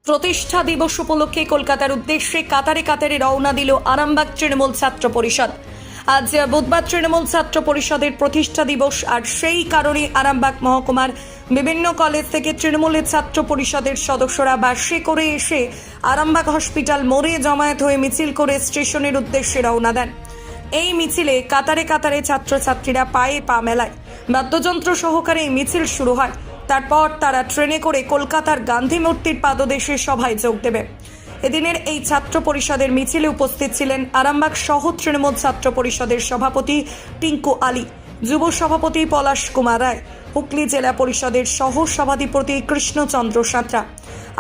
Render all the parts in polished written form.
প্রতিষ্ঠা দিবস উপলক্ষে কলকাতার উদ্দেশ্যে কাতারে কাতারে রওনা দিল আরামবাগ তৃণমূল ছাত্র পরিষদ। আজ বুধবার তৃণমূল ছাত্র পরিষদের প্রতিষ্ঠা দিবস, আর সেই কারণে আরামবাগ মহকুমার বিভিন্ন কলেজ থেকে তৃণমূলের ছাত্র পরিষদের সদস্যরা বাসে করে এসে আরামবাগ হসপিটাল মোড়ে জমায়েত হয়ে মিছিল করে স্টেশনের উদ্দেশ্যে রওনা দেন। এই মিছিলে কাতারে কাতারে ছাত্রছাত্রীরা পায়ে পা মেলায়, বাদ্যযন্ত্র সহকারে এই মিছিল শুরু হয়। তারপর তারা ট্রেনে করে কলকাতার গান্ধী মূর্তির পাদদেশে সভায় যোগ দেবে। এদিনের এই ছাত্র পরিষদের মিছিলে উপস্থিত ছিলেন আরামবাগ সহ তৃণমূল ছাত্র পরিষদের সভাপতি টিঙ্কু আলী, যুব সভাপতি পলাশ কুমার রায়, হুগলি জেলা পরিষদের সহ সভাধিপতি কৃষ্ণচন্দ্র সাঁতরা,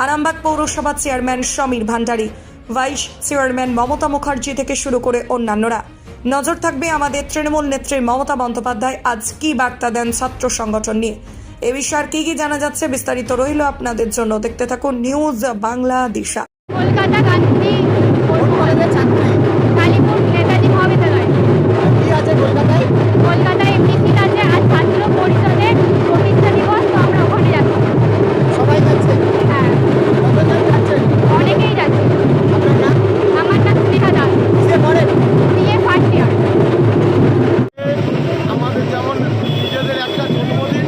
আরামবাগ পৌরসভা chairman Samir Bhandari, vice chairman Mamata Mukherjee থেকে শুরু করে অন্যান্যরা। নজর থাকবে আমাদের তৃণমূল নেত্রী মমতা বন্দ্যোপাধ্যায় আজ কি বার্তা দেন ছাত্র সংগঠন নিয়ে। এ বিষয়ে কি জানা যাচ্ছে বিস্তারিত রইল আপনাদের জন্য, দেখতে থাকুন নিউজ বাংলা দিশা। কলকাতা গান্ধী কলেজের ছাত্রী কালীপুর নেতাজি মহাবিদ্যালয় কি আছে কলকাতায় এমনি আছে। আজ ছাত্র পরিষদের প্রতিষ্ঠা দিবস, তো আমরা ওখানে যাচ্ছি। সবাই যাচ্ছে? হ্যাঁ, কতজন যাচ্ছেন? অনেকেই যাচ্ছে। আপনার নাম? আমার নাম সুমিতা দাস, কিসে পড়েন? BA first year. আমাদের যেমন নিজেদের একটা জন্মদিন,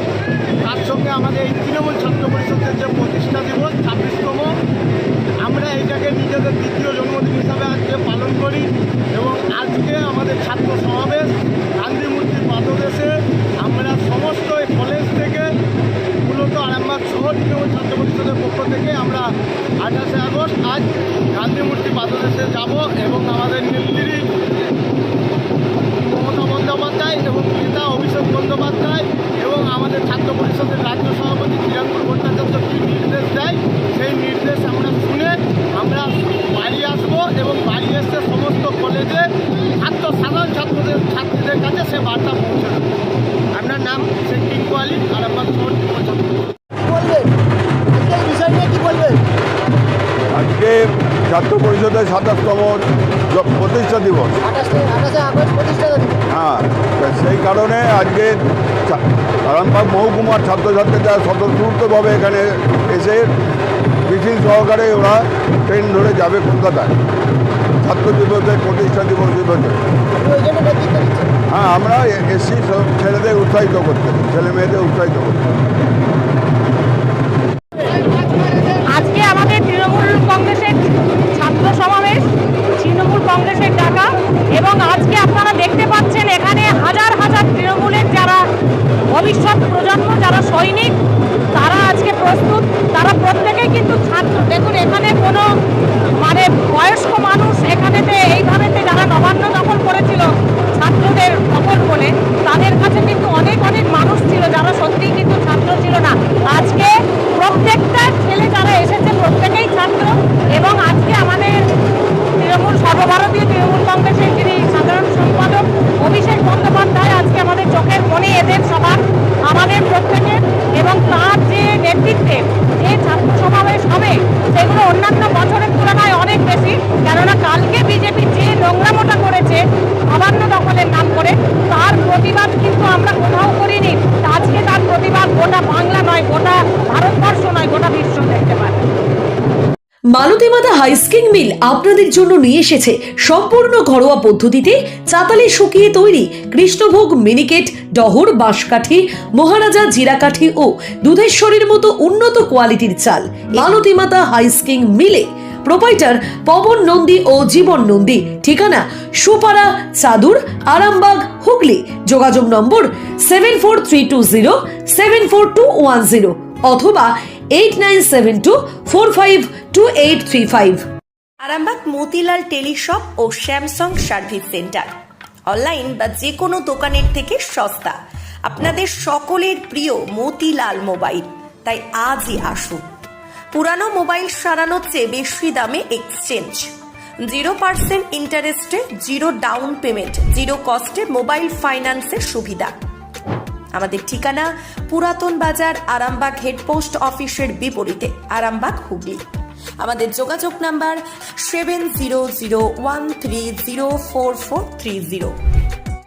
তার সঙ্গে আমাদের এই তৃণমূল ছাত্র পরিষদের যে প্রতিষ্ঠা দিবস 26তম, আমরা এইটাকে নিজেদের দ্বিতীয় জন্মদিন হিসাবে আজকে পালন করি। এবং আজকে আমাদের ছাত্র সমাবেশ গান্ধী মূর্তির পাদদেশে আমরা সমস্ত এই কলেজ থেকে, মূলত আরামবাগ শহর তৃণমূল ছাত্র পরিষদের পক্ষ থেকে আমরা 28শে আগস্ট আজ গান্ধী মূর্তি পাদদেশে যাব এবং আমাদের নেত্রী মমতা বন্দ্যোপাধ্যায় এবং নেতা অভিষেক বন্দ্যোপাধ্যায় এবং আমাদের ছাত্র পরিষদের রাজ্য সভাপতি কিরণকুল ভট্টাচার্য কী নির্দেশ দেয়, সেই নির্দেশ আমরা শুনে আমরা বাড়ি আসবো এবং বাড়ি এসে সমস্ত কলেজে সাধারণ ছাত্রীদের কাছে সে বার্তা পৌঁছে দেবে। আপনার নাম? সে টিঙ্কু আলী, আরামবাগ শহর তৃণমূল ছাত্র পরিষদ। বলবেন আজকে এই বিষয় নিয়ে কি বলবেন? আজকে ছাত্র পরিষদের 27তম প্রতিষ্ঠা দিবস। 28শে আগস্ট প্রতিষ্ঠা দিবস। হ্যাঁ, সেই কারণে আজকে আরামবাগ মহকুমার ছাত্রছাত্রীরা স্বতঃস্ফূর্তভাবে এখানে এসে মিছিল সহকারে ওরা ট্রেন ধরে যাবে কলকাতায় ছাত্র দিবসের প্রতিষ্ঠা দিবস দিবসে। আপনি ওই জন্য নেতৃত্ব দিচ্ছেন? হ্যাঁ, আমরা এসছি সব ছেলেদের উৎসাহিত করতে, ছেলে মেয়েদের উৎসাহিত করতে। আজকে আমাদের তৃণমূল কংগ্রেসের ছাত্র সমাবেশ, তৃণমূল কংগ্রেসের ডাকা, এবং আজকে আপনারা দেখতে পাচ্ছেন এখানে হাজার হাজার তৃণমূলের যারা ভবিষ্যৎ প্রজন্ম, যারা সৈনিক, তারা আজকে প্রস্তুত। তারা প্রত্যেকেই কিন্তু ছাত্র। দেখুন, এখানে কোনো বয়স্ক মানুষ এখানেতে এইভাবেতে যারা নবান্ন দখল করেছিল ছাত্রদের দখল বলে, তাদের কাছে কিন্তু অনেক অনেক মানুষ ছিল যারা সত্যিই কিন্তু ছাত্র ছিল না। আজকে প্রত্যেকটা ছেলে যারা এসেছে প্রত্যেকেই ছাত্র। এবং আজকে আমাদের তৃণমূল সর্বভারতীয় তৃণমূল কংগ্রেসের যিনি সাধারণ সম্পাদক অভিষেক বন্দ্যোপাধ্যায়, আজকে আমাদের চোখের মনে এদের সভা আমাদের প্রত্যেকের, এবং তার যে নেতৃত্বে যে ছাত্র সমাবেশ হবে সেগুলো অন্যান্য বছরের তুলনায় অনেক বেশি। কেননা কালকে বিজেপি যে নোংরামোটা করেছে নবান্ন দখলের নাম করে, তার প্রতিবাদ কিন্তু আমরা কোথাও করিনি। আজকে তার প্রতিবাদ গোটা বাংলা নয়, গোটা ভারতবর্ষ নয়, গোটা বিশ্ব দেখতে পারে। মালতীমাতা হাইস্কিং মিল আপনাদের জন্য নিয়ে এসেছে সম্পূর্ণ ঘরোয়া পদ্ধতিতে চাতালে শুকিয়ে তৈরি কৃষ্ণভোগ মিনিকেট, ডহর, বাঁশকাঠি, মহারাজা জিরাকাঠি ও দুধেশ্বরীর মতো উন্নত কোয়ালিটির চাল। মালতীমাতা হাইস্কিং মিলে প্রোপাইটার পবন নন্দী ও জীবন নন্দী। ঠিকানা সুপারা চাদুর, আরামবাগ, হুগলি। যোগাযোগ নম্বর 7432074210 অথবা 8972452835। আরামবাগ মতিলাল টেলিশপ ও স্যামসাং সার্ভিস সেন্টার, অনলাইন বা যে কোনো দোকানের থেকে সস্তা। আপনাদের সকলের প্রিয় মতিলাল মোবাইল, তাই আজই আসুন। পুরানো মোবাইল সারানোর চেয়ে বেশি দামে এক্সচেঞ্জ, 0% ইন্টারেস্টে, 0 ডাউন পেমেন্ট, 0 কস্টে মোবাইল ফাইন্যান্সের সুবিধা। আমাদের ঠিকানা পুরাতন বাজার, আরামবাগ হেডপোস্ট অফিসের বিপরীতে, আরামবাগ, হুগলি। আমাদের যোগাযোগ নাম্বার 7001304430।